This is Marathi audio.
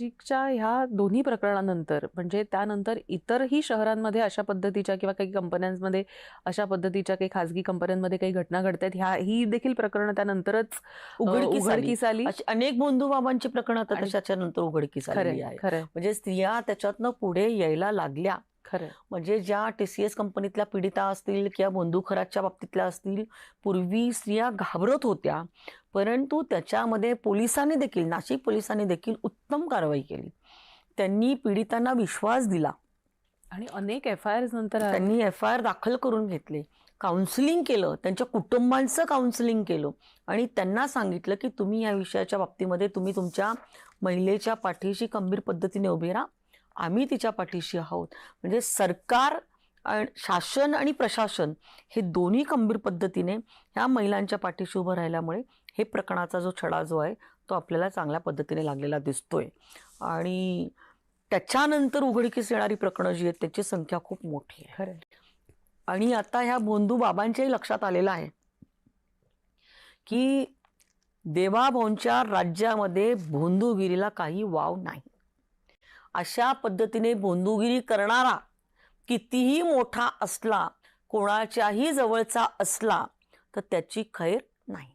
नाशिकच्या ह्या दोन्ही प्रकरणानंतर म्हणजे त्यानंतर इतरही शहरांमध्ये अशा पद्धतीच्या किंवा काही कंपन्यांमध्ये अशा पद्धतीच्या काही खाजगी कंपन्यांमध्ये काही घटना घडतायत, ही देखील प्रकरणं त्यानंतरच उघडकीस आली. अशी अनेक बंधुबाबांची प्रकरणं आता आणि तशाच्या नंतर उघडकीस आलेली खरंय आहे. खरंय म्हणजे स्त्रिया त्याच्यातनं पुढे यायला लागल्या. खरंय म्हणजे ज्या TCS कंपनीतल्या पीडिता असतील किंवा बंधुखराच्या बाबतीतल्या असतील, पूर्वी स्त्रिया घाबरत होत्या, परंतु त्याच्यामध्ये पोलिसांनी देखील, नाशिक पोलिसांनी देखील उत्तम कारवाई केली. त्यांनी पीडितांना विश्वास दिला. आणि अनेक FIRs नंतर त्यांनी FIR दाखल करून घेतले, काउन्सिलिंग केलं, त्यांच्या कुटुंबांचं काउन्सिलिंग केलं आणि त्यांना सांगितलं की तुम्ही या विषयाच्या बाबतीमध्ये तुम्ही तुमच्या महिलेच्या पाठीशी खंबीर पद्धतीने उभे राहा, आम्ही तिच्या पाठीशी आहोत. म्हणजे सरकार, शासन आणि प्रशासन हे दोन्ही खंबीर पद्धतीने ह्या महिलांच्या पाठीशी उभं राहिल्यामुळे हे प्रकरणाचा जो छडा जो आहे तो आपल्याला चांगल्या पद्धतीने लागलेला दिसतोय. आणि त्याच्यानंतर उघडकीस येणारी प्रकरणं जी आहेत त्याची संख्या खूप मोठी आहे. खरंय. आणि आता ह्या बंधू बाबांच्याही लक्षात आलेलं आहे की देवाभाऊंच्या राज्यामध्ये भोंदूगिरीला काही वाव नाही. अशा पद्धतीने भोंदूगिरी करणारा कितीही मोठा असला, कोणाच्याही जवळचा असला, तर त्याची खैर नाही.